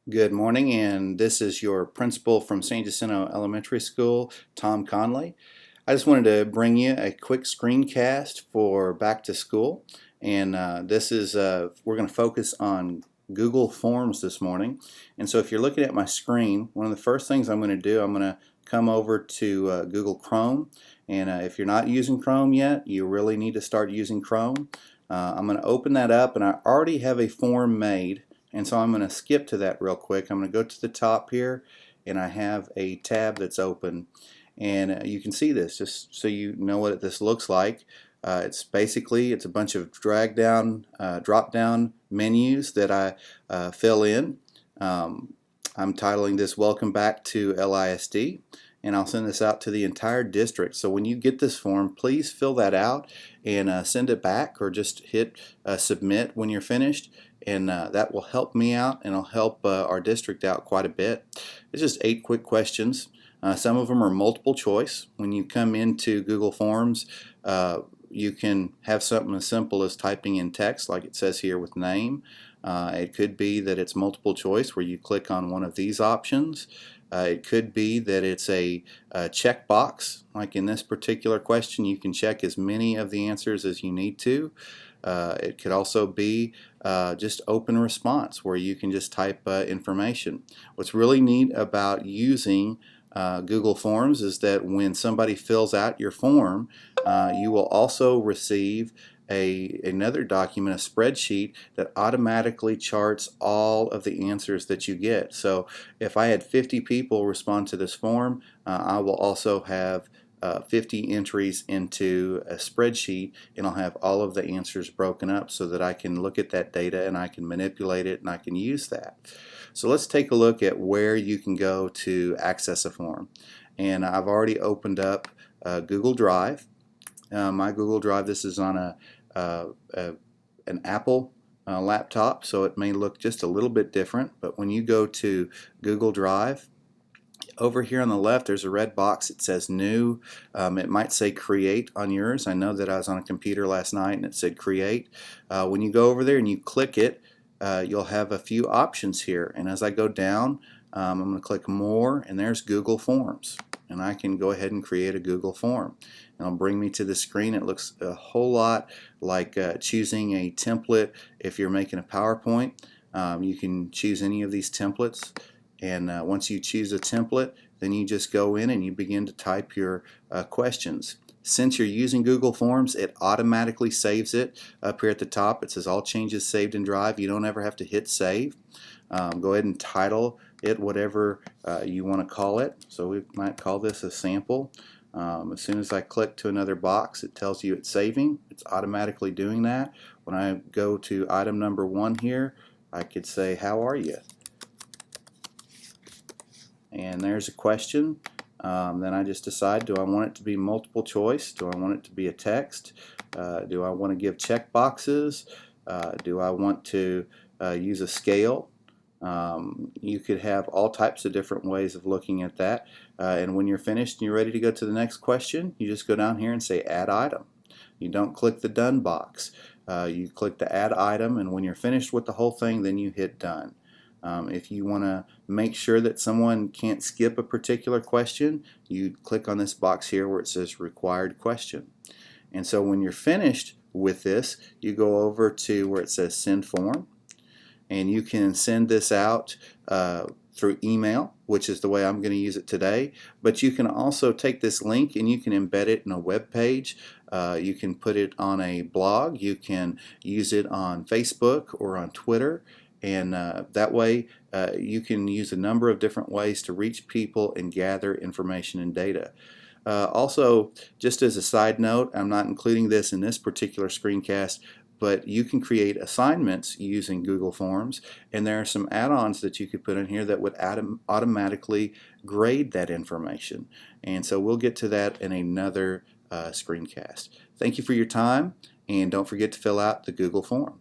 Good morning, and this is your principal from San Jacinto Elementary School, Tom Conley. I just wanted to bring you a quick screencast for back to school, and we're going to focus on Google Forms this morning. And so if you're looking at my screen, one of the first things I'm going to do, I'm going to come over to Google Chrome, and if you're not using Chrome yet, you really need to start using Chrome. I'm going to open that up, and I already have a form made. And so I'm going to skip to that real quick. I'm going to go to the top here, and I have a tab that's open. And you can see this just so you know what this looks like. It's a bunch of drop down menus that I fill in. I'm titling this Welcome Back to LISD, and I'll send this out to the entire district. So when you get this form, please fill that out and send it back, or just hit submit when you're finished, and that will help me out, and it'll help our district out quite a bit. It's just 8 quick questions. Some of them are multiple choice. When you come into Google Forms, you can have something as simple as typing in text like it says here with name. It could be that it's multiple choice where you click on one of these options. It could be that it's a checkbox, like in this particular question you can check as many of the answers as you need to. It could also be just open response where you can just type information. What's really neat about using Google Forms is that when somebody fills out your form, you will also receive another document, a spreadsheet, that automatically charts all of the answers that you get. So if I had 50 people respond to this form, I will also have 50 entries into a spreadsheet, and I'll have all of the answers broken up so that I can look at that data and I can manipulate it and I can use that. So let's take a look at where you can go to access a form. And I've already opened up Google Drive. My Google Drive, this is on an Apple laptop, so it may look just a little bit different, but when you go to Google Drive, over here on the left there's a red box. It says new. It might say create on yours. I know that I was on a computer last night and it said create. When you go over there and you click it, you'll have a few options here, and as I go down, I'm going to click more, and there's Google Forms, and I can go ahead and create a Google form. And it'll bring me to the screen. It looks a whole lot like choosing a template. If you're making a PowerPoint, you can choose any of these templates, and once you choose a template, then you just go in and you begin to type your questions. Since you're using Google Forms, it automatically saves it. Up here at the top it says all changes saved in Drive. You don't ever have to hit save. Go ahead and title it whatever you want to call it. So we might call this a sample. As soon as I click to another box, it tells you it's saving. It's automatically doing that. When I go to item number 1 here, I could say, how are you? And there's a question. Then I just decide, do I want it to be multiple choice? Do I want it to be a text? Do I want to give check boxes? Do I want to use a scale? You could have all types of different ways of looking at that. And when you're finished and you're ready to go to the next question, you just go down here and say add item. You don't click the done box. You click the add item, and when you're finished with the whole thing, then you hit done. If you want to make sure that someone can't skip a particular question, you click on this box here where it says required question. And so when you're finished with this, you go over to where it says send form, and you can send this out through email, which is the way I'm going to use it today. But you can also take this link and you can embed it in a web page. You can put it on a blog. You can use it on Facebook or on Twitter. And that way you can use a number of different ways to reach people and gather information and data. Also, just as a side note, I'm not including this in this particular screencast, but you can create assignments using Google Forms, and there are some add-ons that you could put in here that would automatically grade that information. And so we'll get to that in another screencast. Thank you for your time, and don't forget to fill out the Google form.